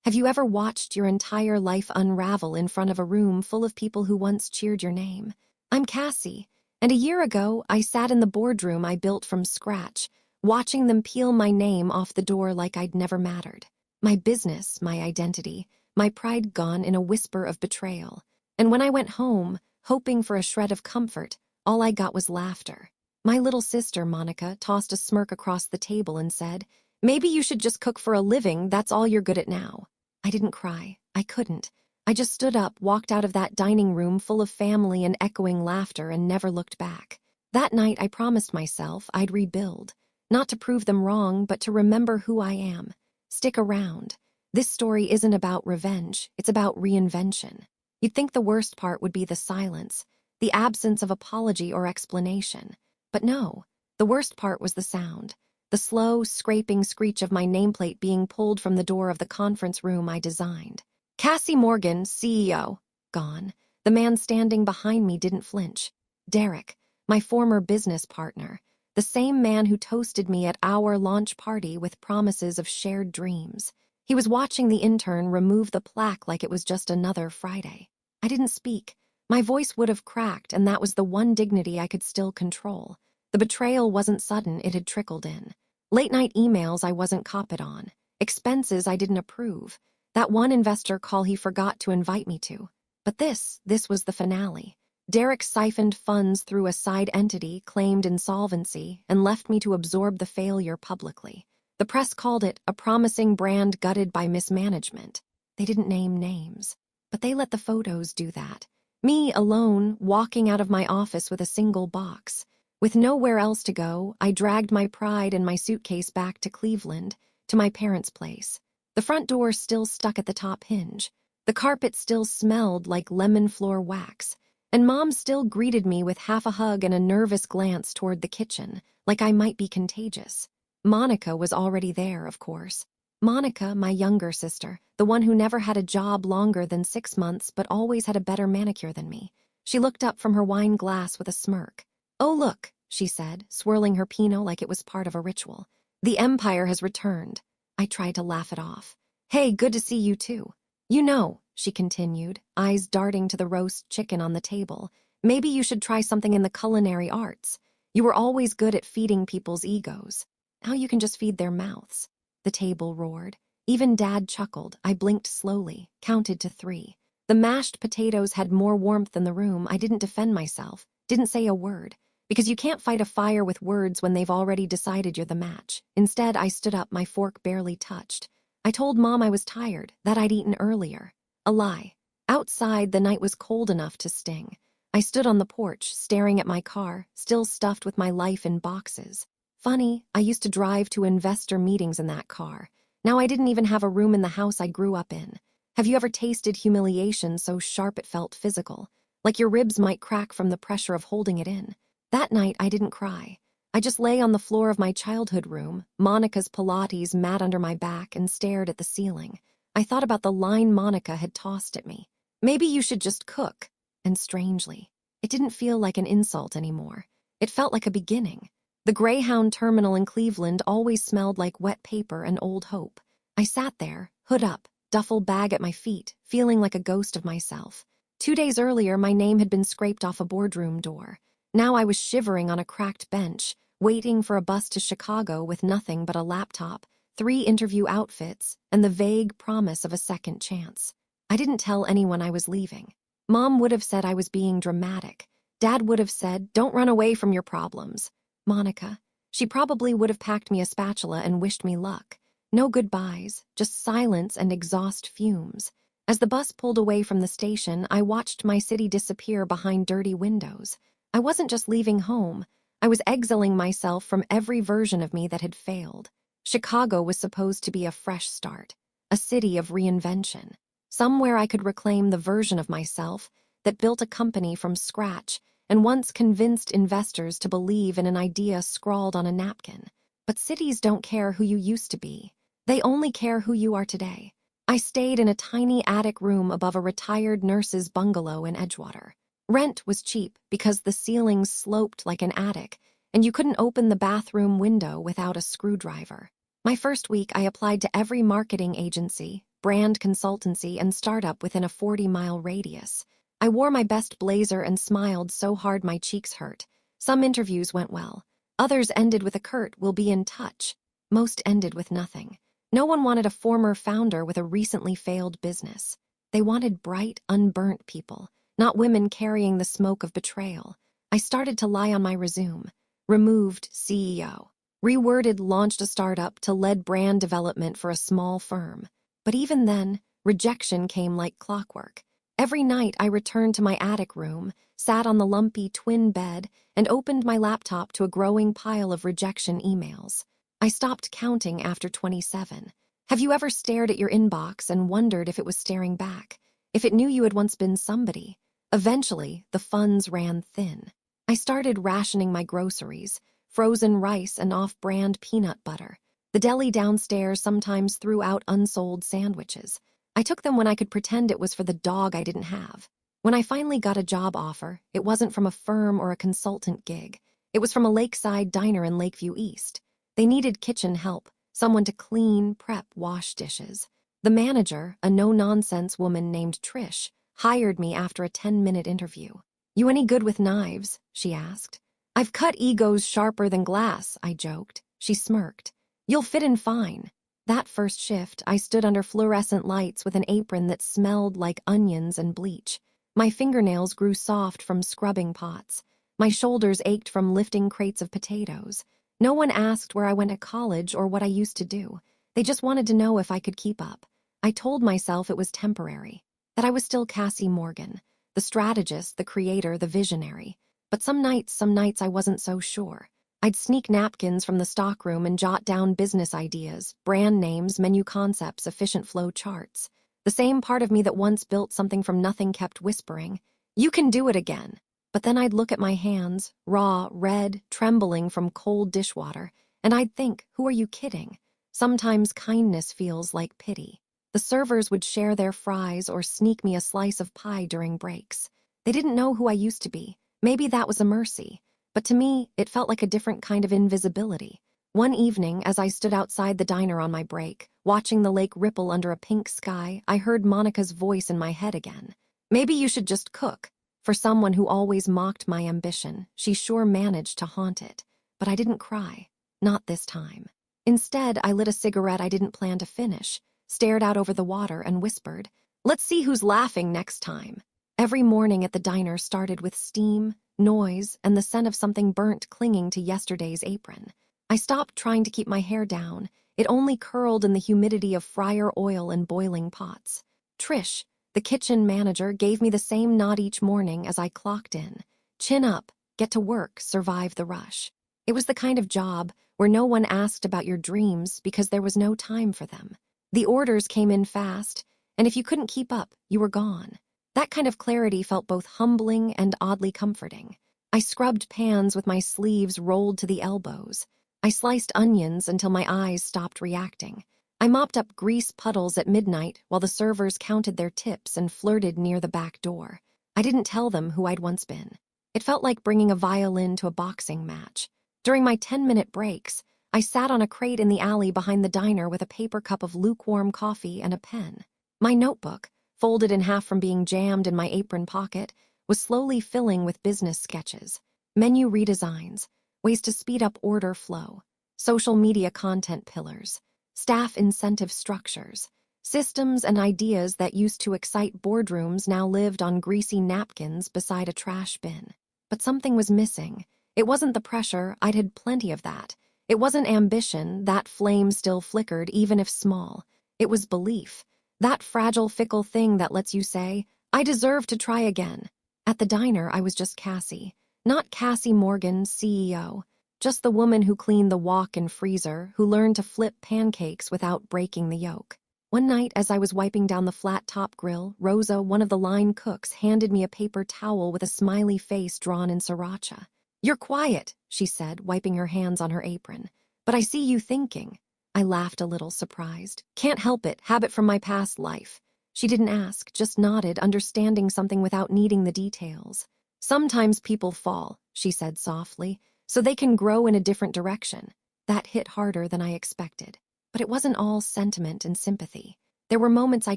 Have you ever watched your entire life unravel in front of a room full of people who once cheered your name? I'm Cassie, and a year ago, I sat in the boardroom I built from scratch, watching them peel my name off the door like I'd never mattered. My business, my identity, my pride gone in a whisper of betrayal. And when I went home, hoping for a shred of comfort, all I got was laughter. My little sister, Monica, tossed a smirk across the table and said, "Maybe you should just cook for a living, that's all you're good at now." I didn't cry. I couldn't. I just stood up, walked out of that dining room full of family and echoing laughter, and never looked back. That night, I promised myself I'd rebuild. Not to prove them wrong, but to remember who I am. Stick around. This story isn't about revenge, it's about reinvention. You'd think the worst part would be the silence, the absence of apology or explanation. But no, the worst part was the sound. The slow, scraping screech of my nameplate being pulled from the door of the conference room I designed. Cassie Morgan, CEO. Gone. The man standing behind me didn't flinch. Derek, my former business partner. The same man who toasted me at our launch party with promises of shared dreams. He was watching the intern remove the plaque like it was just another Friday. I didn't speak. My voice would have cracked, and that was the one dignity I could still control. The betrayal wasn't sudden, it had trickled in. Late-night emails I wasn't copied on. Expenses I didn't approve. That one investor call he forgot to invite me to. But this was the finale. Derek siphoned funds through a side entity, claimed insolvency, and left me to absorb the failure publicly. The press called it a promising brand gutted by mismanagement. They didn't name names, but they let the photos do that. Me alone, walking out of my office with a single box. With nowhere else to go, I dragged my pride and my suitcase back to Cleveland, to my parents' place. The front door still stuck at the top hinge. The carpet still smelled like lemon floor wax, and Mom still greeted me with half a hug and a nervous glance toward the kitchen, like I might be contagious. Monica was already there, of course. Monica, my younger sister, the one who never had a job longer than 6 months but always had a better manicure than me. She looked up from her wine glass with a smirk. "Oh, look," she said, swirling her Pinot like it was part of a ritual. "The Empire has returned." I tried to laugh it off. "Hey, good to see you too. You know," she continued, eyes darting to the roast chicken on the table, "maybe you should try something in the culinary arts. You were always good at feeding people's egos. Now you can just feed their mouths." The table roared. Even Dad chuckled. I blinked slowly, counted to 3. The mashed potatoes had more warmth in the room. I didn't defend myself, didn't say a word. Because you can't fight a fire with words when they've already decided you're the match. Instead, I stood up, my fork barely touched. I told Mom I was tired, that I'd eaten earlier. A lie. Outside, the night was cold enough to sting. I stood on the porch, staring at my car, still stuffed with my life in boxes. Funny, I used to drive to investor meetings in that car. Now I didn't even have a room in the house I grew up in. Have you ever tasted humiliation so sharp it felt physical? Like your ribs might crack from the pressure of holding it in. That night, I didn't cry. I just lay on the floor of my childhood room, Monica's Pilates mat under my back, and stared at the ceiling. I thought about the line Monica had tossed at me. "Maybe you should just cook." And strangely, it didn't feel like an insult anymore. It felt like a beginning. The Greyhound terminal in Cleveland always smelled like wet paper and old hope. I sat there, hood up, duffel bag at my feet, feeling like a ghost of myself. 2 days earlier, my name had been scraped off a boardroom door. Now I was shivering on a cracked bench, waiting for a bus to Chicago with nothing but a laptop, 3 interview outfits, and the vague promise of a second chance. I didn't tell anyone I was leaving. Mom would have said I was being dramatic. Dad would have said, "Don't run away from your problems." Monica, she probably would have packed me a spatula and wished me luck. No goodbyes, just silence and exhaust fumes. As the bus pulled away from the station, I watched my city disappear behind dirty windows. I wasn't just leaving home. I was exiling myself from every version of me that had failed. Chicago was supposed to be a fresh start, a city of reinvention, somewhere I could reclaim the version of myself that built a company from scratch and once convinced investors to believe in an idea scrawled on a napkin. But cities don't care who you used to be. They only care who you are today. I stayed in a tiny attic room above a retired nurse's bungalow in Edgewater. Rent was cheap because the ceilings sloped like an attic, and you couldn't open the bathroom window without a screwdriver. My first week, I applied to every marketing agency, brand consultancy and startup within a 40-mile radius. I wore my best blazer and smiled so hard my cheeks hurt. Some interviews went well. Others ended with a curt "we'll be in touch." Most ended with nothing. No one wanted a former founder with a recently failed business. They wanted bright, unburnt people, not women carrying the smoke of betrayal. I started to lie on my resume. Removed CEO. Reworded launched a startup to led brand development for a small firm. But even then, rejection came like clockwork. Every night I returned to my attic room, sat on the lumpy twin bed, and opened my laptop to a growing pile of rejection emails. I stopped counting after 27. Have you ever stared at your inbox and wondered if it was staring back? If it knew you had once been somebody? Eventually, the funds ran thin. I started rationing my groceries, frozen rice and off-brand peanut butter. The deli downstairs sometimes threw out unsold sandwiches. I took them when I could pretend it was for the dog I didn't have. When I finally got a job offer, it wasn't from a firm or a consultant gig. It was from a lakeside diner in Lakeview East. They needed kitchen help, someone to clean, prep, wash dishes. The manager, a no-nonsense woman named Trish, hired me after a 10-minute interview. "You any good with knives?" she asked. "I've cut egos sharper than glass," I joked. She smirked. "You'll fit in fine." That first shift, I stood under fluorescent lights with an apron that smelled like onions and bleach. My fingernails grew soft from scrubbing pots. My shoulders ached from lifting crates of potatoes. No one asked where I went to college or what I used to do. They just wanted to know if I could keep up. I told myself it was temporary, that I was still Cassie Morgan, the strategist, the creator, the visionary. But some nights I wasn't so sure. I'd sneak napkins from the stockroom and jot down business ideas, brand names, menu concepts, efficient flow charts. The same part of me that once built something from nothing kept whispering, "You can do it again." But then I'd look at my hands, raw, red, trembling from cold dishwater, and I'd think, who are you kidding? Sometimes kindness feels like pity. The servers would share their fries or sneak me a slice of pie during breaks. They didn't know who I used to be. Maybe that was a mercy. But to me, it felt like a different kind of invisibility. One evening, as I stood outside the diner on my break, watching the lake ripple under a pink sky, I heard Monica's voice in my head again. "Maybe you should just cook." For someone who always mocked my ambition, she sure managed to haunt it. But I didn't cry. Not this time. Instead, I lit a cigarette I didn't plan to finish, stared out over the water, and whispered, "Let's see who's laughing next time." Every morning at the diner started with steam, noise, and the scent of something burnt clinging to yesterday's apron. I stopped trying to keep my hair down. It only curled in the humidity of fryer oil and boiling pots. Trish, the kitchen manager, gave me the same nod each morning as I clocked in. Chin up, get to work, survive the rush. It was the kind of job where no one asked about your dreams because there was no time for them. The orders came in fast, and if you couldn't keep up, you were gone. That kind of clarity felt both humbling and oddly comforting. I scrubbed pans with my sleeves rolled to the elbows. I sliced onions until my eyes stopped reacting. I mopped up grease puddles at midnight while the servers counted their tips and flirted near the back door. I didn't tell them who I'd once been. It felt like bringing a violin to a boxing match. During my 10-minute breaks, I sat on a crate in the alley behind the diner with a paper cup of lukewarm coffee and a pen. My notebook, folded in half from being jammed in my apron pocket, was slowly filling with business sketches, menu redesigns, ways to speed up order flow, social media content pillars, staff incentive structures. Systems and ideas that used to excite boardrooms now lived on greasy napkins beside a trash bin. But something was missing. It wasn't the pressure, I'd had plenty of that. It wasn't ambition, that flame still flickered even if small. It was belief, that fragile, fickle thing that lets you say, "I deserve to try again." At the diner, I was just Cassie. Not Cassie Morgan, CEO. Just the woman who cleaned the walk-in freezer, who learned to flip pancakes without breaking the yolk. One night, as I was wiping down the flat-top grill, Rosa, one of the line cooks, handed me a paper towel with a smiley face drawn in sriracha. "You're quiet," she said, wiping her hands on her apron. "But I see you thinking." I laughed a little, surprised. "Can't help it, habit from my past life." She didn't ask, just nodded, understanding something without needing the details. "Sometimes people fall," she said softly, "so they can grow in a different direction." That hit harder than I expected. But it wasn't all sentiment and sympathy. There were moments I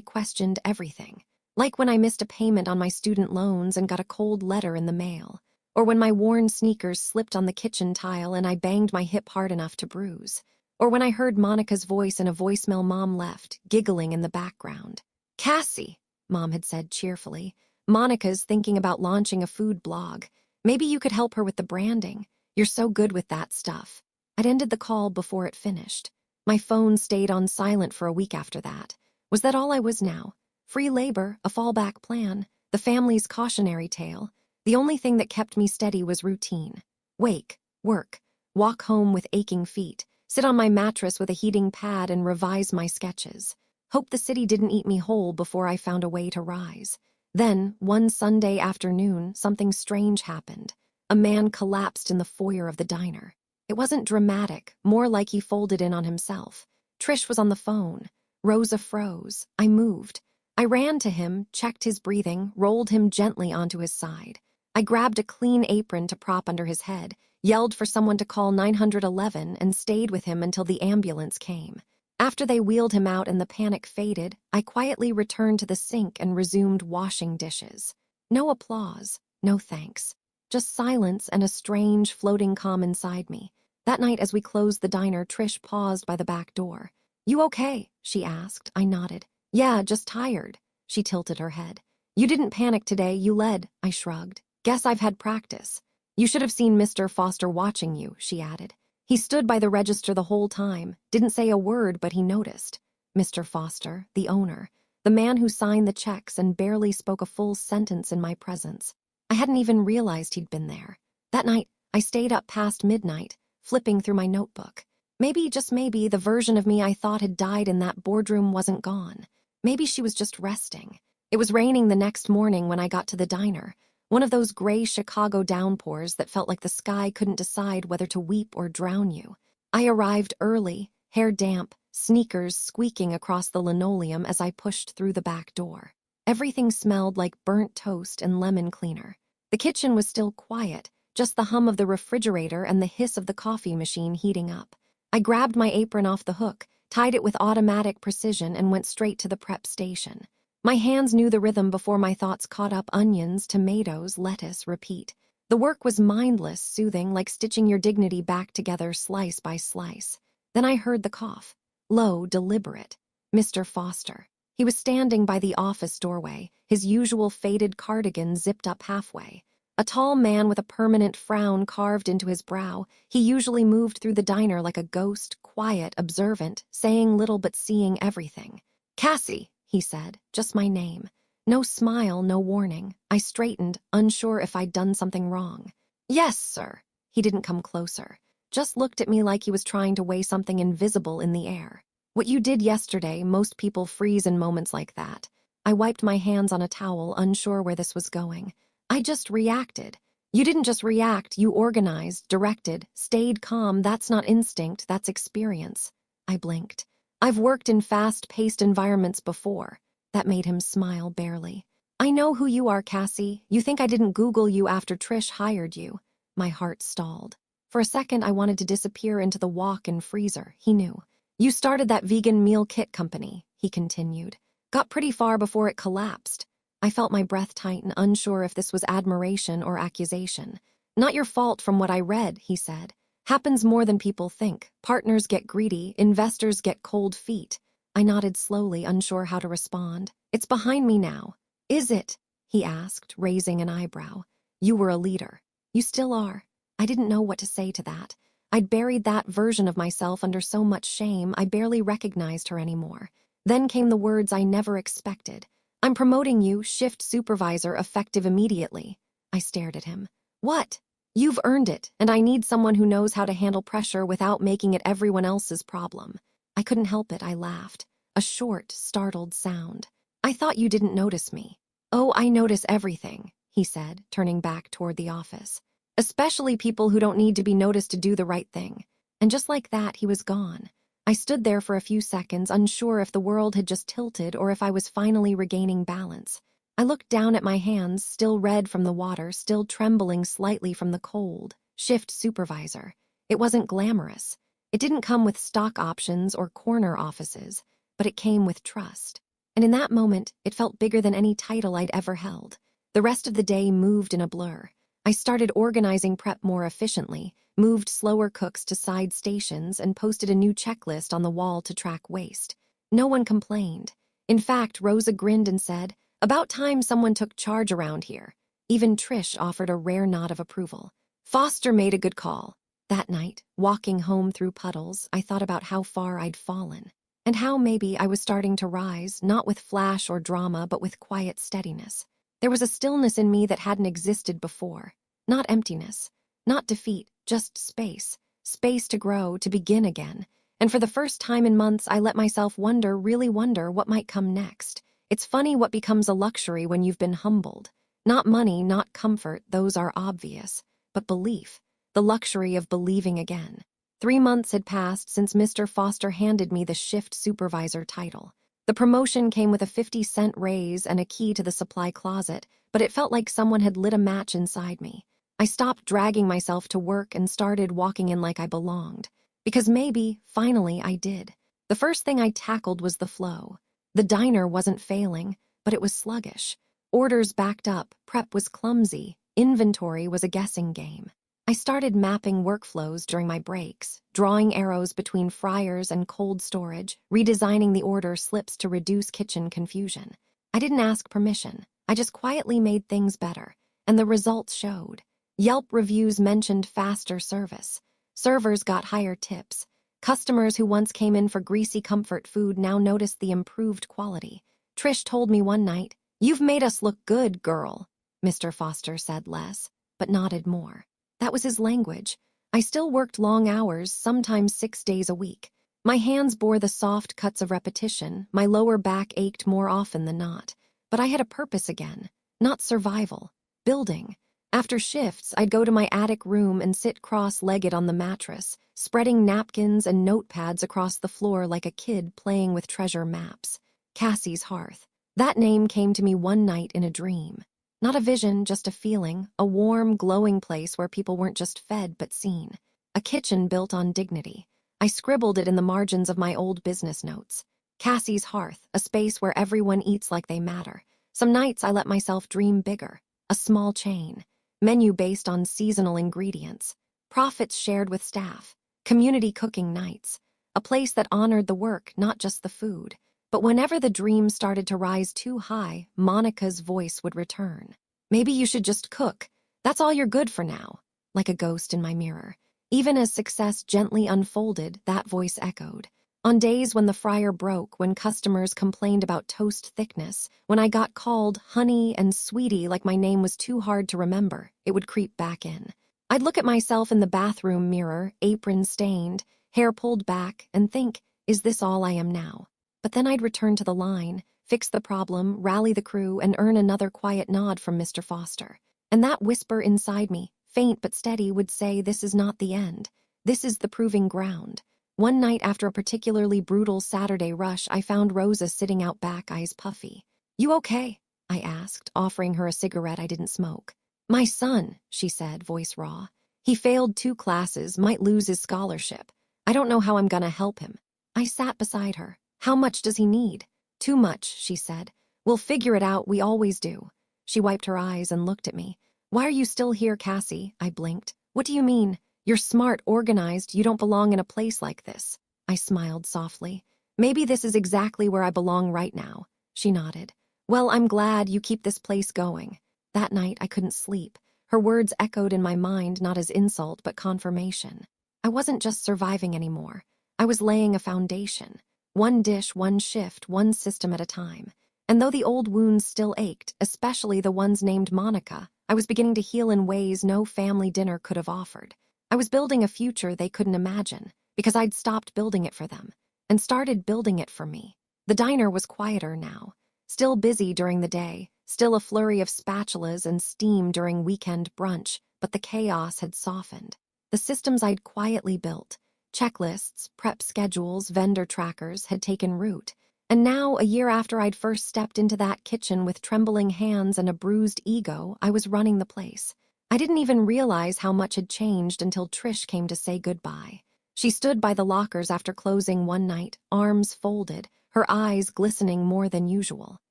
questioned everything, like when I missed a payment on my student loans and got a cold letter in the mail, or when my worn sneakers slipped on the kitchen tile and I banged my hip hard enough to bruise, or when I heard Monica's voice in a voicemail Mom left, giggling in the background. "Cassie," Mom had said cheerfully, "Monica's thinking about launching a food blog. Maybe you could help her with the branding. You're so good with that stuff." I'd ended the call before it finished. My phone stayed on silent for a week after that. Was that all I was now? Free labor, a fallback plan, the family's cautionary tale. The only thing that kept me steady was routine. Wake, work, walk home with aching feet, sit on my mattress with a heating pad and revise my sketches. Hope the city didn't eat me whole before I found a way to rise. Then, one Sunday afternoon, something strange happened. A man collapsed in the foyer of the diner. It wasn't dramatic, more like he folded in on himself. Trish was on the phone. Rosa froze. I moved. I ran to him, checked his breathing, rolled him gently onto his side. I grabbed a clean apron to prop under his head, yelled for someone to call 911, and stayed with him until the ambulance came. After they wheeled him out and the panic faded, I quietly returned to the sink and resumed washing dishes. No applause, no thanks. Just silence and a strange, floating calm inside me. That night as we closed the diner, Trish paused by the back door. "You okay?" she asked. I nodded. "Yeah, just tired." She tilted her head. "You didn't panic today, you led." I shrugged. "Guess I've had practice." "You should have seen Mr. Foster watching you," she added. "He stood by the register the whole time, didn't say a word, but he noticed." Mr. Foster, the owner, the man who signed the checks and barely spoke a full sentence in my presence. I hadn't even realized he'd been there. That night, I stayed up past midnight, flipping through my notebook. Maybe, just maybe, the version of me I thought had died in that boardroom wasn't gone. Maybe she was just resting. It was raining the next morning when I got to the diner, one of those gray Chicago downpours that felt like the sky couldn't decide whether to weep or drown you. I arrived early, hair damp, sneakers squeaking across the linoleum as I pushed through the back door. Everything smelled like burnt toast and lemon cleaner. The kitchen was still quiet, just the hum of the refrigerator and the hiss of the coffee machine heating up. I grabbed my apron off the hook, tied it with automatic precision, and went straight to the prep station. My hands knew the rhythm before my thoughts caught up: onions, tomatoes, lettuce, repeat. The work was mindless, soothing, like stitching your dignity back together slice by slice. Then I heard the cough. Low, deliberate. Mr. Foster. He was standing by the office doorway, his usual faded cardigan zipped up halfway. A tall man with a permanent frown carved into his brow, he usually moved through the diner like a ghost, quiet, observant, saying little but seeing everything. "Cassie," he said, just my name. No smile, no warning. I straightened, unsure if I'd done something wrong. "Yes, sir." He didn't come closer, just looked at me like he was trying to weigh something invisible in the air. "What you did yesterday, most people freeze in moments like that." I wiped my hands on a towel, unsure where this was going. "I just reacted." "You didn't just react, you organized, directed, stayed calm. That's not instinct, that's experience." I blinked. "I've worked in fast-paced environments before." That made him smile barely. "I know who you are, Cassie. You think I didn't Google you after Trish hired you." My heart stalled. For a second, I wanted to disappear into the walk-in freezer. He knew. "You started that vegan meal kit company," he continued. "Got pretty far before it collapsed." I felt my breath tighten, unsure if this was admiration or accusation. "Not your fault from what I read," he said. "Happens more than people think. Partners get greedy, investors get cold feet." I nodded slowly, unsure how to respond. "It's behind me now." "Is it?" he asked, raising an eyebrow. "You were a leader. You still are." I didn't know what to say to that. I'd buried that version of myself under so much shame, I barely recognized her anymore. Then came the words I never expected. "I'm promoting you, shift supervisor, effective immediately." I stared at him. "What?" "You've earned it, and I need someone who knows how to handle pressure without making it everyone else's problem." I couldn't help it, I laughed. A short, startled sound. "I thought you didn't notice me." "Oh, I notice everything," he said, turning back toward the office. "Especially people who don't need to be noticed to do the right thing." And just like that, he was gone. I stood there for a few seconds, unsure if the world had just tilted or if I was finally regaining balance. I looked down at my hands, still red from the water, still trembling slightly from the cold. Shift supervisor. It wasn't glamorous. It didn't come with stock options or corner offices, but it came with trust. And in that moment, it felt bigger than any title I'd ever held. The rest of the day moved in a blur. I started organizing prep more efficiently, moved slower cooks to side stations, and posted a new checklist on the wall to track waste. No one complained. In fact, Rosa grinned and said, "About time someone took charge around here." Even Trish offered a rare nod of approval. Foster made a good call. That night, walking home through puddles, I thought about how far I'd fallen, and how maybe I was starting to rise, not with flash or drama, but with quiet steadiness. There was a stillness in me that hadn't existed before. Not emptiness, not defeat, just space. Space to grow, to begin again. And for the first time in months, I let myself wonder, really wonder, what might come next. It's funny what becomes a luxury when you've been humbled. Not money, not comfort, those are obvious. But belief, the luxury of believing again. 3 months had passed since Mr. Foster handed me the shift supervisor title. The promotion came with a 50-cent raise and a key to the supply closet, but it felt like someone had lit a match inside me. I stopped dragging myself to work and started walking in like I belonged. Because maybe, finally, I did. The first thing I tackled was the flow. The diner wasn't failing, but it was sluggish. Orders backed up, prep was clumsy, inventory was a guessing game. I started mapping workflows during my breaks, drawing arrows between fryers and cold storage, redesigning the order slips to reduce kitchen confusion. I didn't ask permission. I just quietly made things better, and the results showed. Yelp reviews mentioned faster service. Servers got higher tips. Customers who once came in for greasy comfort food now noticed the improved quality. Trish told me one night, "You've made us look good, girl." Mr. Foster said less, but nodded more. That was his language. I still worked long hours, sometimes 6 days a week. My hands bore the soft cuts of repetition, my lower back ached more often than not. But I had a purpose again, not survival, building. After shifts, I'd go to my attic room and sit cross-legged on the mattress, spreading napkins and notepads across the floor like a kid playing with treasure maps. Cassie's Hearth. That name came to me one night in a dream. Not a vision, just a feeling, a warm, glowing place where people weren't just fed but seen. A kitchen built on dignity. I scribbled it in the margins of my old business notes. Cassie's Hearth, a space where everyone eats like they matter. Some nights I let myself dream bigger. A small chain. Menu based on seasonal ingredients. Profits shared with staff. Community cooking nights. A place that honored the work, not just the food. But whenever the dream started to rise too high, Monica's voice would return. "Maybe you should just cook. That's all you're good for now." Like a ghost in my mirror. Even as success gently unfolded, that voice echoed. On days when the fryer broke, when customers complained about toast thickness, when I got called honey and sweetie like my name was too hard to remember, it would creep back in. I'd look at myself in the bathroom mirror, apron stained, hair pulled back, and think, is this all I am now? But then I'd return to the line, fix the problem, rally the crew, and earn another quiet nod from Mr. Foster. And that whisper inside me, faint but steady, would say, this is not the end. This is the proving ground. One night after a particularly brutal Saturday rush, I found Rosa sitting out back, eyes puffy. "You okay?" I asked, offering her a cigarette I didn't smoke. "My son," she said, voice raw. "He failed 2 classes, might lose his scholarship. I don't know how I'm gonna help him." I sat beside her. "How much does he need?" "Too much," she said. "We'll figure it out, we always do." She wiped her eyes and looked at me. "Why are you still here, Cassie?" I blinked. "What do you mean? You're smart, organized, you don't belong in a place like this." I smiled softly. "Maybe this is exactly where I belong right now." She nodded. "Well, I'm glad you keep this place going." That night I couldn't sleep. Her words echoed in my mind, not as insult, but confirmation. I wasn't just surviving anymore. I was laying a foundation. One dish, one shift, one system at a time. And though the old wounds still ached, especially the ones named Monica, I was beginning to heal in ways no family dinner could have offered. I was building a future they couldn't imagine, because I'd stopped building it for them, and started building it for me. The diner was quieter now, still busy during the day, still a flurry of spatulas and steam during weekend brunch, but the chaos had softened. The systems I'd quietly built, checklists, prep schedules, vendor trackers, had taken root. And now, a year after I'd first stepped into that kitchen with trembling hands and a bruised ego, I was running the place. I didn't even realize how much had changed until Trish came to say goodbye. She stood by the lockers after closing one night, arms folded, her eyes glistening more than usual.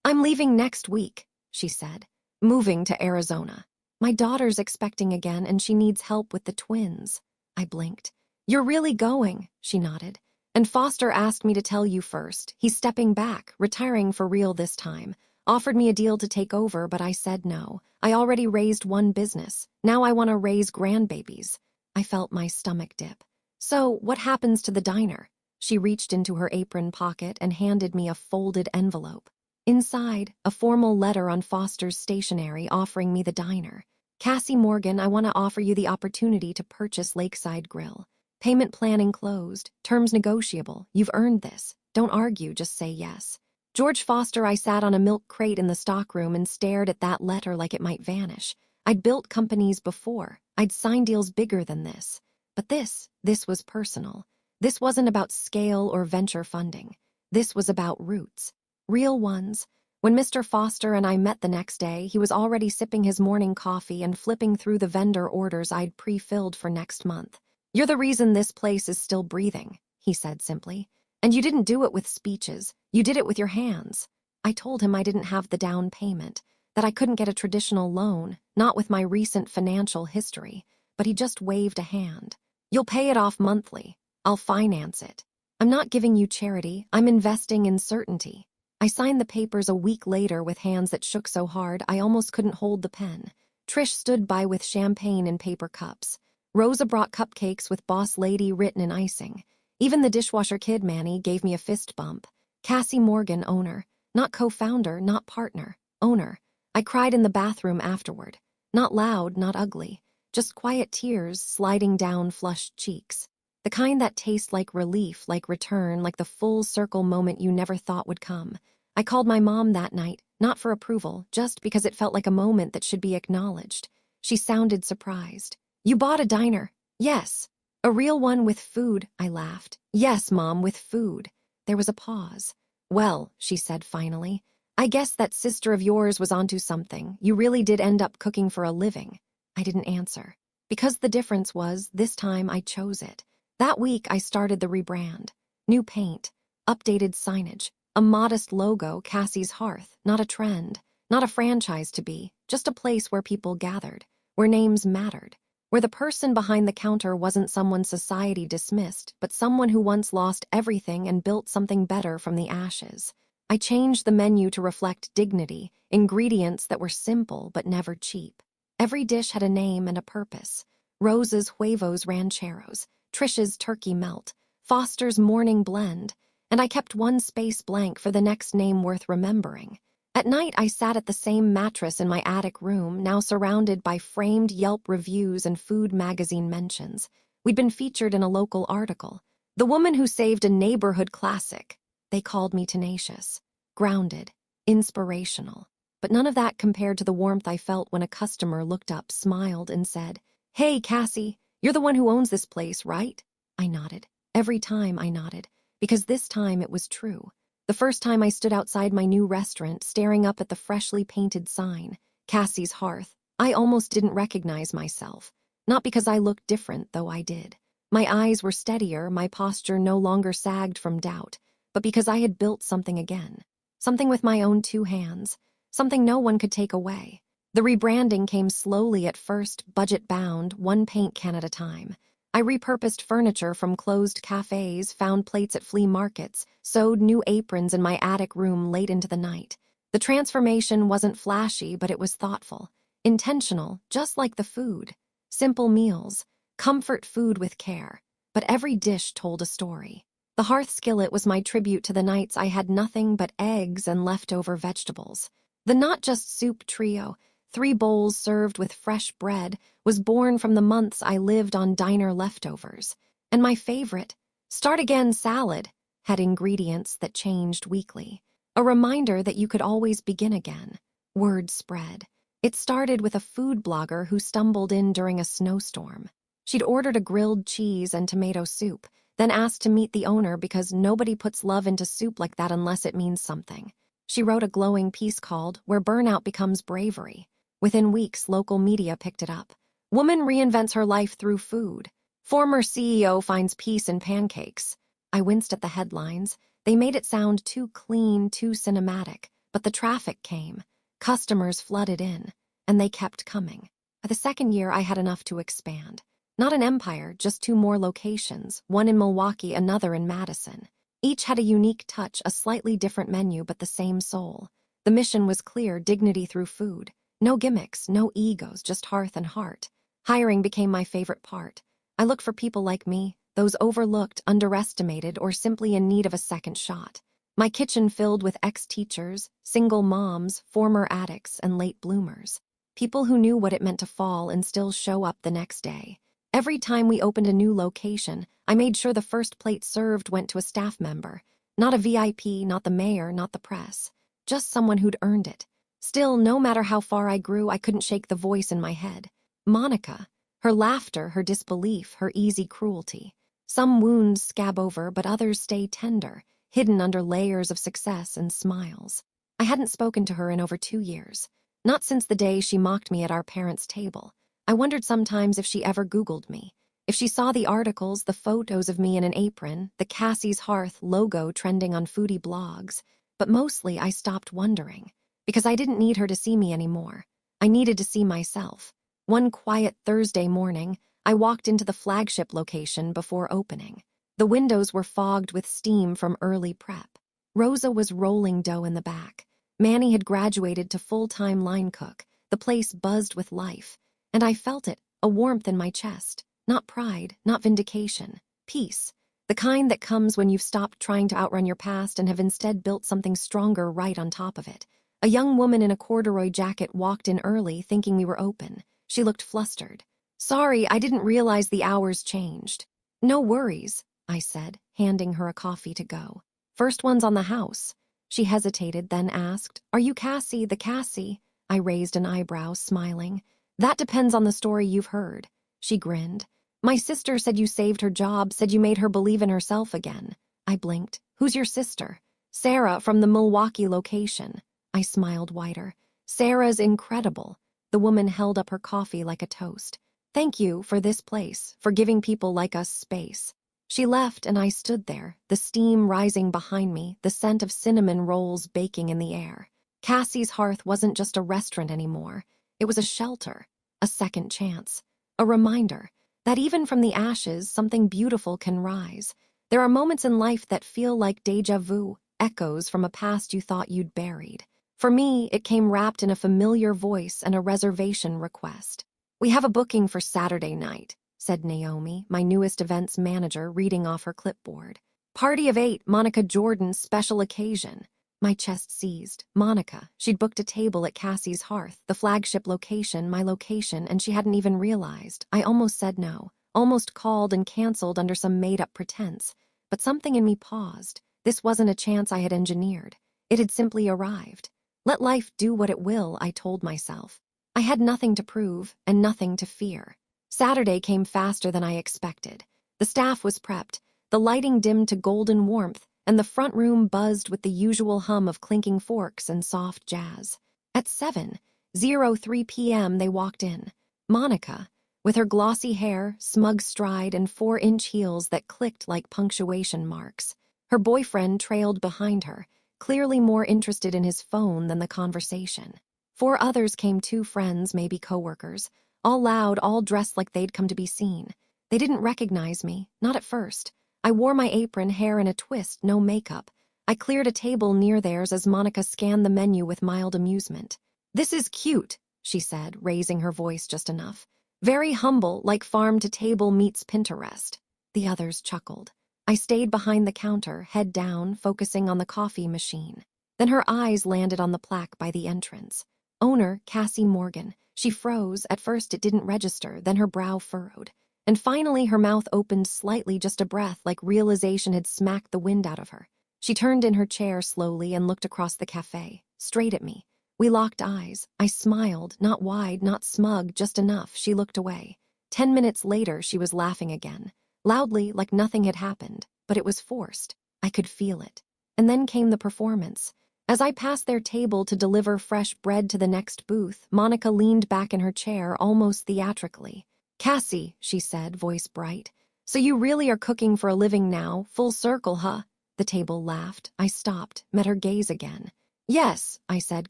"I'm leaving next week," she said, "moving to Arizona. My daughter's expecting again and she needs help with the twins." I blinked. "You're really going?" She nodded. "And Foster asked me to tell you first. He's stepping back, retiring for real this time. Offered me a deal to take over, but I said no. I already raised one business. Now I want to raise grandbabies." I felt my stomach dip. "So, what happens to the diner?" She reached into her apron pocket and handed me a folded envelope. Inside, a formal letter on Foster's stationery offering me the diner. "Cassie Morgan, I want to offer you the opportunity to purchase Lakeside Grill. Payment plan enclosed. Terms negotiable. You've earned this. Don't argue, just say yes." George Foster. I sat on a milk crate in the stockroom and stared at that letter like it might vanish. I'd built companies before. I'd signed deals bigger than this. But this was personal. This wasn't about scale or venture funding. This was about roots. Real ones. When Mr. Foster and I met the next day, he was already sipping his morning coffee and flipping through the vendor orders I'd pre-filled for next month. "You're the reason this place is still breathing," he said simply. "And you didn't do it with speeches. You did it with your hands." I told him I didn't have the down payment, that I couldn't get a traditional loan, not with my recent financial history, but he just waved a hand. "You'll pay it off monthly. I'll finance it. I'm not giving you charity, I'm investing in certainty." I signed the papers a week later with hands that shook so hard I almost couldn't hold the pen. Trish stood by with champagne in paper cups. Rosa brought cupcakes with Boss Lady written in icing. Even the dishwasher kid, Manny, gave me a fist bump. Cassie Morgan, owner. Not co-founder, not partner. Owner. I cried in the bathroom afterward. Not loud, not ugly. Just quiet tears sliding down flushed cheeks. The kind that taste like relief, like return, like the full circle moment you never thought would come. I called my mom that night, not for approval, just because it felt like a moment that should be acknowledged. She sounded surprised. "You bought a diner?" "Yes." "A real one with food?" I laughed. "Yes, Mom, with food." There was a pause. "Well," she said finally, "I guess that sister of yours was onto something. You really did end up cooking for a living." I didn't answer. Because the difference was, this time I chose it. That week, I started the rebrand. New paint, updated signage, a modest logo, Cassie's Hearth, not a trend, not a franchise to be, just a place where people gathered, where names mattered, where the person behind the counter wasn't someone society dismissed, but someone who once lost everything and built something better from the ashes. I changed the menu to reflect dignity, ingredients that were simple but never cheap. Every dish had a name and a purpose. Rose's Huevos Rancheros, Trish's Turkey Melt, Foster's Morning Blend, and I kept one space blank for the next name worth remembering. At night, I sat at the same mattress in my attic room, now surrounded by framed Yelp reviews and food magazine mentions. We'd been featured in a local article. "The woman who saved a neighborhood classic." They called me tenacious, grounded, inspirational. But none of that compared to the warmth I felt when a customer looked up, smiled, and said, "Hey, Cassie, you're the one who owns this place, right?" I nodded. Every time I nodded, because this time it was true. The first time I stood outside my new restaurant, staring up at the freshly painted sign, Cassie's Hearth, I almost didn't recognize myself. Not because I looked different, though I did. My eyes were steadier, my posture no longer sagged from doubt, but because I had built something again. Something with my own two hands. Something no one could take away. The rebranding came slowly at first, budget-bound, one paint can at a time. I repurposed furniture from closed cafes, found plates at flea markets, sewed new aprons in my attic room late into the night. The transformation wasn't flashy, but it was thoughtful. Intentional, just like the food. Simple meals. Comfort food with care. But every dish told a story. The hearth skillet was my tribute to the nights I had nothing but eggs and leftover vegetables. The not just soup trio, 3 bowls served with fresh bread, was born from the months I lived on diner leftovers. And my favorite, Start Again salad, had ingredients that changed weekly. A reminder that you could always begin again. Word spread. It started with a food blogger who stumbled in during a snowstorm. She'd ordered a grilled cheese and tomato soup, then asked to meet the owner because nobody puts love into soup like that unless it means something. She wrote a glowing piece called Where Burnout Becomes Bravery. Within weeks, local media picked it up. Woman reinvents her life through food. Former CEO finds peace in pancakes. I winced at the headlines. They made it sound too clean, too cinematic, but the traffic came. Customers flooded in, and they kept coming. By the second year, I had enough to expand. Not an empire, just 2 more locations, one in Milwaukee, another in Madison. Each had a unique touch, a slightly different menu, but the same soul. The mission was clear: dignity through food. No gimmicks, no egos, just hearth and heart. Hiring became my favorite part. I looked for people like me, those overlooked, underestimated, or simply in need of a second shot. My kitchen filled with ex-teachers, single moms, former addicts, and late bloomers. People who knew what it meant to fall and still show up the next day. Every time we opened a new location, I made sure the first plate served went to a staff member. Not a VIP, not the mayor, not the press. Just someone who'd earned it. Still, no matter how far I grew, I couldn't shake the voice in my head. Monica. Her laughter, her disbelief, her easy cruelty. Some wounds scab over, but others stay tender, hidden under layers of success and smiles. I hadn't spoken to her in over 2 years. Not since the day she mocked me at our parents' table. I wondered sometimes if she ever Googled me. If she saw the articles, the photos of me in an apron, the Cassie's Hearth logo trending on foodie blogs. But mostly I stopped wondering. Because I didn't need her to see me anymore. I needed to see myself. One quiet Thursday morning, I walked into the flagship location before opening. The windows were fogged with steam from early prep. Rosa was rolling dough in the back. Manny had graduated to full-time line cook. The place buzzed with life. And I felt it, a warmth in my chest. Not pride, not vindication. Peace. The kind that comes when you've stopped trying to outrun your past and have instead built something stronger right on top of it. A young woman in a corduroy jacket walked in early, thinking we were open. She looked flustered. "Sorry, I didn't realize the hours changed." "No worries," I said, handing her a coffee to go. "First one's on the house." She hesitated, then asked, "Are you Cassie, the Cassie?" I raised an eyebrow, smiling. "That depends on the story you've heard." She grinned. "My sister said you saved her job, said you made her believe in herself again." I blinked. "Who's your sister?" "Sarah, from the Milwaukee location." I smiled wider. "Sarah's incredible." The woman held up her coffee like a toast. "Thank you for this place, for giving people like us space." She left and I stood there, the steam rising behind me, the scent of cinnamon rolls baking in the air. Cassie's Hearth wasn't just a restaurant anymore. It was a shelter, a second chance, a reminder that even from the ashes, something beautiful can rise. There are moments in life that feel like déjà vu, echoes from a past you thought you'd buried. For me, it came wrapped in a familiar voice and a reservation request. "We have a booking for Saturday night," said Naomi, my newest events manager, reading off her clipboard. "Party of 8, Monica Jordan, special occasion." My chest seized. Monica. She'd booked a table at Cassie's Hearth, the flagship location, my location, and she hadn't even realized. I almost said no, almost called and canceled under some made-up pretense. But something in me paused. This wasn't a chance I had engineered. It had simply arrived. Let life do what it will, I told myself. I had nothing to prove and nothing to fear. Saturday came faster than I expected. The staff was prepped, the lighting dimmed to golden warmth, and the front room buzzed with the usual hum of clinking forks and soft jazz. At 7:03 p.m. they walked in. Monica, with her glossy hair, smug stride, and 4-inch heels that clicked like punctuation marks. Her boyfriend trailed behind her, clearly more interested in his phone than the conversation. 4 others came, 2 friends, maybe coworkers, all loud, all dressed like they'd come to be seen. They didn't recognize me, not at first. I wore my apron, hair in a twist, no makeup. I cleared a table near theirs as Monica scanned the menu with mild amusement. "This is cute," she said, raising her voice just enough. "Very humble, like farm to table meets Pinterest." The others chuckled. I stayed behind the counter, head down, focusing on the coffee machine. Then her eyes landed on the plaque by the entrance. Owner, Cassie Morgan. She froze. At first it didn't register, then her brow furrowed. And finally her mouth opened slightly, just a breath, like realization had smacked the wind out of her. She turned in her chair slowly and looked across the cafe, straight at me. We locked eyes. I smiled, not wide, not smug, just enough. She looked away. 10 minutes later she was laughing again. Loudly, like nothing had happened, but it was forced. I could feel it. And then came the performance. As I passed their table to deliver fresh bread to the next booth, Monica leaned back in her chair, almost theatrically. "Cassie," she said, voice bright. "So you really are cooking for a living now, full circle, huh?" The table laughed. I stopped, met her gaze again. Yes, I said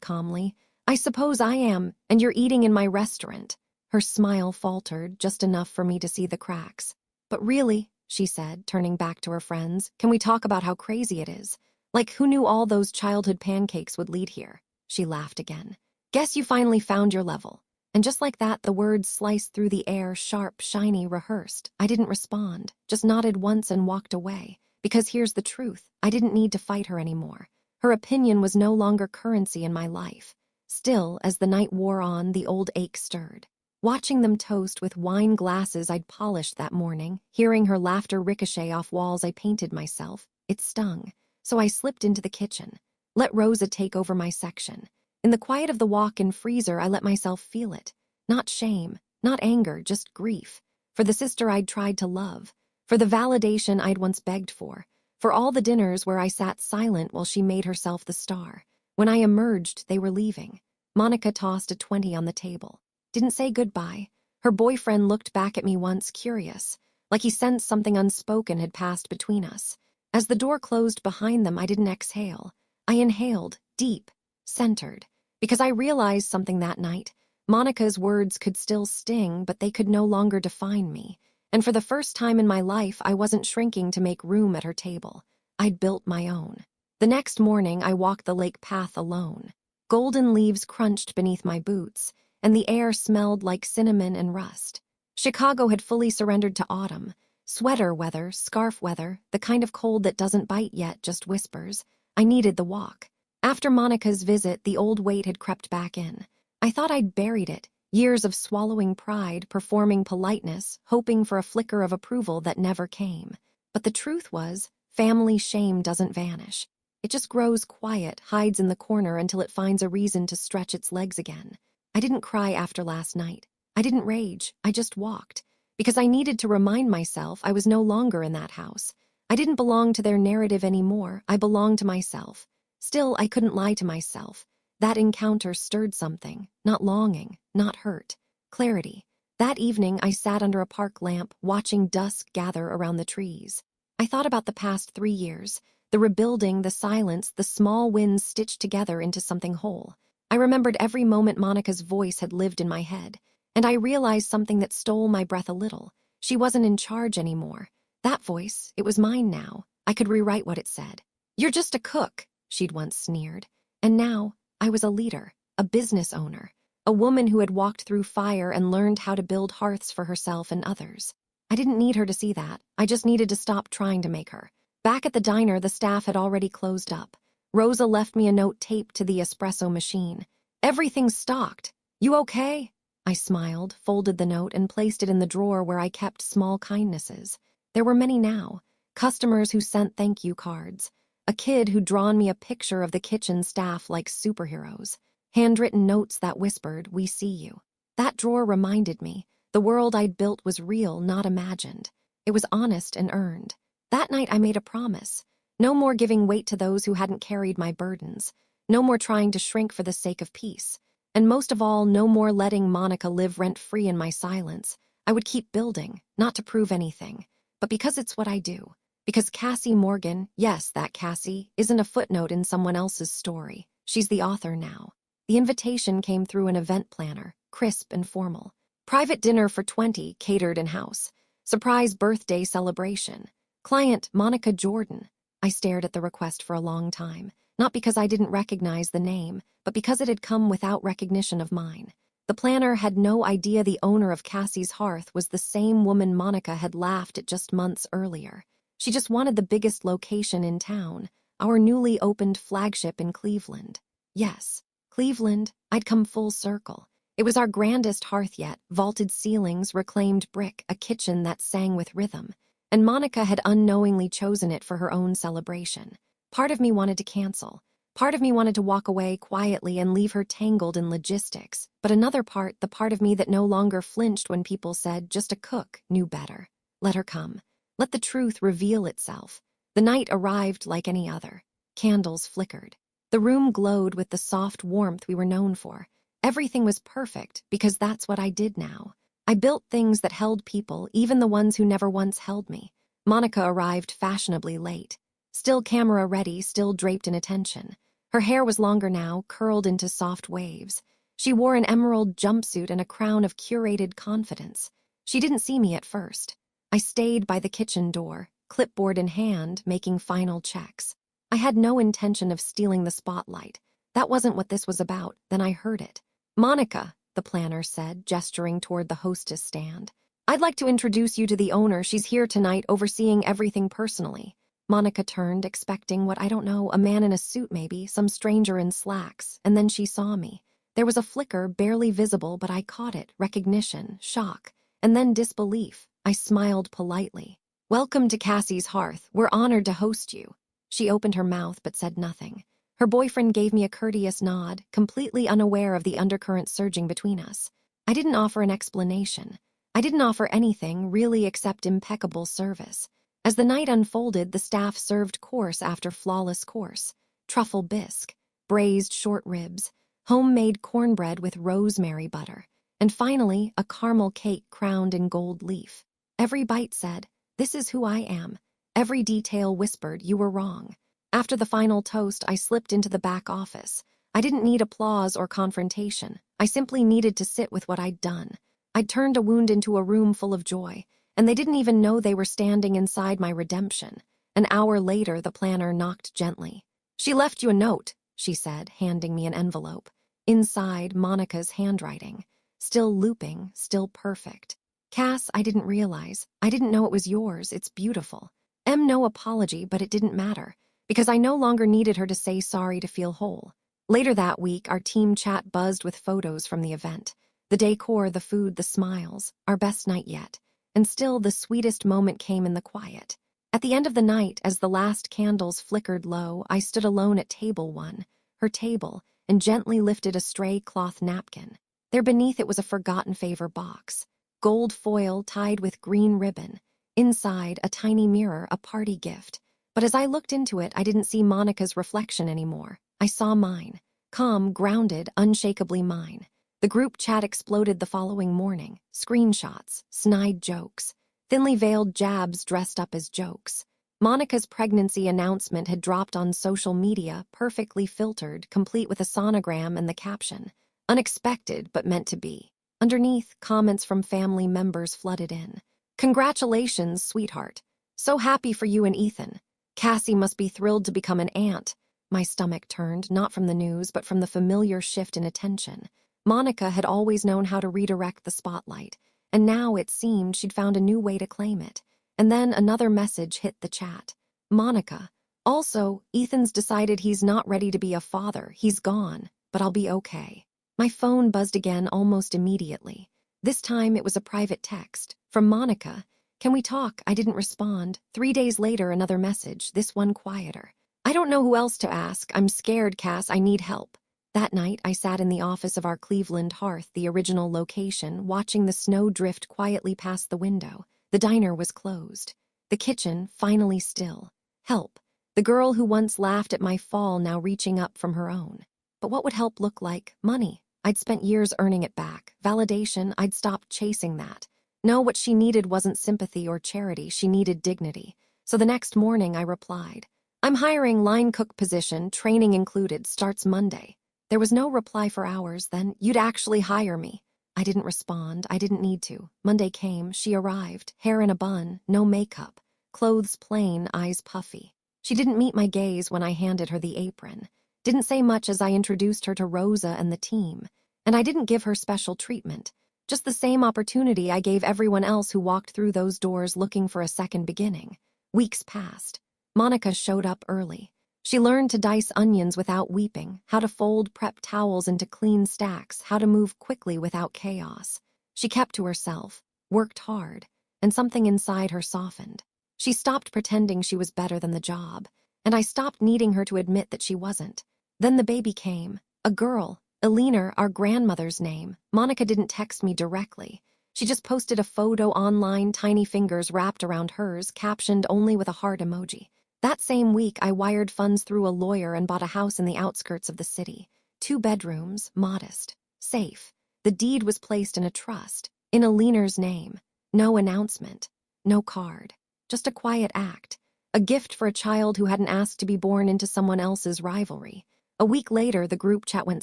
calmly. I suppose I am, and you're eating in my restaurant. Her smile faltered, just enough for me to see the cracks. But really, she said, turning back to her friends, can we talk about how crazy it is? Like, who knew all those childhood pancakes would lead here? She laughed again. Guess you finally found your level. And just like that, the words sliced through the air, sharp, shiny, rehearsed. I didn't respond, just nodded once and walked away. Because here's the truth, I didn't need to fight her anymore. Her opinion was no longer currency in my life. Still, as the night wore on, the old ache stirred. Watching them toast with wine glasses I'd polished that morning, hearing her laughter ricochet off walls I painted myself, it stung. So I slipped into the kitchen. Let Rosa take over my section. In the quiet of the walk-in freezer, I let myself feel it. Not shame, not anger, just grief. For the sister I'd tried to love. For the validation I'd once begged for all the dinners where I sat silent while she made herself the star. When I emerged, they were leaving. Monica tossed a 20 on the table. Didn't say goodbye. Her boyfriend looked back at me once, curious, like he sensed something unspoken had passed between us. As the door closed behind them, I didn't exhale. I inhaled, deep, centered, because I realized something that night. Monica's words could still sting, but they could no longer define me. And for the first time in my life, I wasn't shrinking to make room at her table. I'd built my own. The next morning, I walked the lake path alone. Golden leaves crunched beneath my boots, and the air smelled like cinnamon and rust. Chicago had fully surrendered to autumn. Sweater weather, scarf weather, the kind of cold that doesn't bite yet, just whispers. I needed the walk. After Monica's visit, the old weight had crept back in. I thought I'd buried it. Years of swallowing pride, performing politeness, hoping for a flicker of approval that never came. But the truth was, family shame doesn't vanish. It just grows quiet, hides in the corner until it finds a reason to stretch its legs again. I didn't cry after last night. I didn't rage. I just walked. Because I needed to remind myself I was no longer in that house. I didn't belong to their narrative anymore. I belonged to myself. Still, I couldn't lie to myself. That encounter stirred something, not longing, not hurt, clarity. That evening, I sat under a park lamp, watching dusk gather around the trees. I thought about the past 3 years, the rebuilding, the silence, the small wins stitched together into something whole. I remembered every moment Monica's voice had lived in my head, and I realized something that stole my breath a little. She wasn't in charge anymore. That voice, it was mine now. I could rewrite what it said. "You're just a cook," she'd once sneered. And now, I was a leader, a business owner, a woman who had walked through fire and learned how to build hearths for herself and others. I didn't need her to see that. I just needed to stop trying to make her. Back at the diner, the staff had already closed up. Rosa left me a note taped to the espresso machine. "Everything's stocked. You okay?" I smiled, folded the note, and placed it in the drawer where I kept small kindnesses. There were many now. Customers who sent thank you cards. A kid who'd drawn me a picture of the kitchen staff like superheroes. Handwritten notes that whispered, "We see you." That drawer reminded me, the world I'd built was real, not imagined. It was honest and earned. That night I made a promise. No more giving weight to those who hadn't carried my burdens. No more trying to shrink for the sake of peace. And most of all, no more letting Monica live rent-free in my silence. I would keep building, not to prove anything, but because it's what I do. Because Cassie Morgan, yes, that Cassie, isn't a footnote in someone else's story. She's the author now. The invitation came through an event planner, crisp and formal. Private dinner for 20, catered in-house. Surprise birthday celebration. Client, Monica Jordan. I stared at the request for a long time, not because I didn't recognize the name, but because it had come without recognition of mine. The planner had no idea the owner of Cassie's Hearth was the same woman Monica had laughed at just months earlier. She just wanted the biggest location in town, our newly opened flagship in Cleveland. Yes, Cleveland, I'd come full circle. It was our grandest hearth yet, vaulted ceilings, reclaimed brick, a kitchen that sang with rhythm. And Monica had unknowingly chosen it for her own celebration. Part of me wanted to cancel. Part of me wanted to walk away quietly and leave her tangled in logistics. But another part, the part of me that no longer flinched when people said, "Just a cook," knew better. Let her come. Let the truth reveal itself. The night arrived like any other. Candles flickered. The room glowed with the soft warmth we were known for. Everything was perfect because that's what I did now. I built things that held people, even the ones who never once held me. Monica arrived fashionably late. still camera ready, still draped in attention. Her hair was longer now, curled into soft waves. She wore an emerald jumpsuit and a crown of curated confidence. She didn't see me at first. I stayed by the kitchen door, clipboard in hand, making final checks. I had no intention of stealing the spotlight. That wasn't what this was about. Then I heard it. "Monica," the planner said, gesturing toward the hostess stand. "I'd like to introduce you to the owner. She's here tonight, overseeing everything personally." Monica turned, expecting what, I don't know, a man in a suit maybe, some stranger in slacks, and then she saw me. There was a flicker, barely visible, but I caught it, recognition, shock, and then disbelief. I smiled politely. "Welcome to Cassie's Hearth. We're honored to host you." She opened her mouth but said nothing. Her boyfriend gave me a courteous nod, completely unaware of the undercurrent surging between us. I didn't offer an explanation. I didn't offer anything, really, except impeccable service. As the night unfolded, the staff served course after flawless course. Truffle bisque, braised short ribs, homemade cornbread with rosemary butter, and finally, a caramel cake crowned in gold leaf. Every bite said, "This is who I am." Every detail whispered, "You were wrong." After the final toast, I slipped into the back office. I didn't need applause or confrontation. I simply needed to sit with what I'd done. I'd turned a wound into a room full of joy, and they didn't even know they were standing inside my redemption. An hour later, the planner knocked gently. "She left you a note," she said, handing me an envelope. Inside, Monica's handwriting. Still looping, still perfect. "Cass, I didn't realize. I didn't know it was yours. It's beautiful." No apology, but it didn't matter, because I no longer needed her to say sorry to feel whole. Later that week, our team chat buzzed with photos from the event. The decor, the food, the smiles, our best night yet. And still, the sweetest moment came in the quiet. At the end of the night, as the last candles flickered low, I stood alone at table 1, her table, and gently lifted a stray cloth napkin. There beneath it was a forgotten favor box. Gold foil tied with green ribbon. Inside, a tiny mirror, a party gift. But as I looked into it, I didn't see Monica's reflection anymore. I saw mine. Calm, grounded, unshakably mine. The group chat exploded the following morning. Screenshots, snide jokes, thinly veiled jabs dressed up as jokes. Monica's pregnancy announcement had dropped on social media, perfectly filtered, complete with a sonogram and the caption, "Unexpected, but meant to be." Underneath, comments from family members flooded in. "Congratulations, sweetheart. So happy for you and Ethan. Cassie must be thrilled to become an aunt." My stomach turned, not from the news, but from the familiar shift in attention. Monica had always known how to redirect the spotlight, and now it seemed she'd found a new way to claim it. And then another message hit the chat. "Monica. Also, Ethan's decided he's not ready to be a father. He's gone, but I'll be okay." My phone buzzed again almost immediately. This time it was a private text. From Monica. "Can we talk?" I didn't respond. 3 days later, another message, this one quieter. "I don't know who else to ask. I'm scared, Cass. I need help." That night, I sat in the office of our Cleveland Hearth, the original location, watching the snow drift quietly past the window. The diner was closed. The kitchen, finally still. Help. The girl who once laughed at my fall now reaching up from her own. But what would help look like? Money. I'd spent years earning it back. Validation. I'd stopped chasing that. No, what she needed wasn't sympathy or charity. She needed dignity. So the next morning, I replied, "I'm hiring line cook position, training included, starts Monday." There was no reply for hours. Then, "You'd actually hire me." I didn't respond. I didn't need to. Monday came. She arrived. Hair in a bun. No makeup. Clothes plain, eyes puffy. She didn't meet my gaze when I handed her the apron. Didn't say much as I introduced her to Rosa and the team. And I didn't give her special treatment. Just the same opportunity I gave everyone else who walked through those doors looking for a second beginning. Weeks passed. Monica showed up early. She learned to dice onions without weeping, how to fold prep towels into clean stacks, how to move quickly without chaos. She kept to herself, worked hard, and something inside her softened. She stopped pretending she was better than the job, and I stopped needing her to admit that she wasn't. Then the baby came, a girl, Elena, our grandmother's name. Monica didn't text me directly. She just posted a photo online, tiny fingers wrapped around hers, captioned only with a heart emoji. That same week, I wired funds through a lawyer and bought a house in the outskirts of the city. 2 bedrooms, modest, safe. The deed was placed in a trust, in Eleanor's name. No announcement, no card. Just a quiet act. A gift for a child who hadn't asked to be born into someone else's rivalry. A week later, the group chat went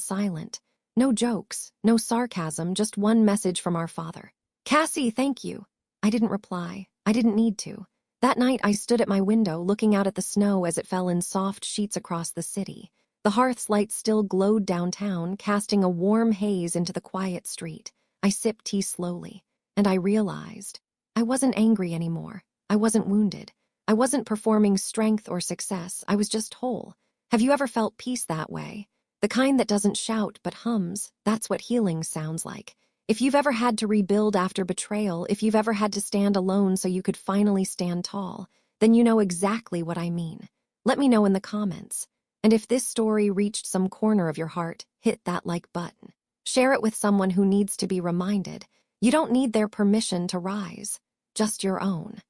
silent. No jokes, no sarcasm, just one message from our father. "Cassie, thank you." I didn't reply. I didn't need to. That night, I stood at my window looking out at the snow as it fell in soft sheets across the city. The hearth's light still glowed downtown, casting a warm haze into the quiet street. I sipped tea slowly, and I realized I wasn't angry anymore. I wasn't wounded. I wasn't performing strength or success. I was just whole. Have you ever felt peace that way? The kind that doesn't shout but hums. That's what healing sounds like. If you've ever had to rebuild after betrayal, if you've ever had to stand alone so you could finally stand tall, then you know exactly what I mean. Let me know in the comments. And if this story reached some corner of your heart, hit that like button. Share it with someone who needs to be reminded. You don't need their permission to rise, just your own.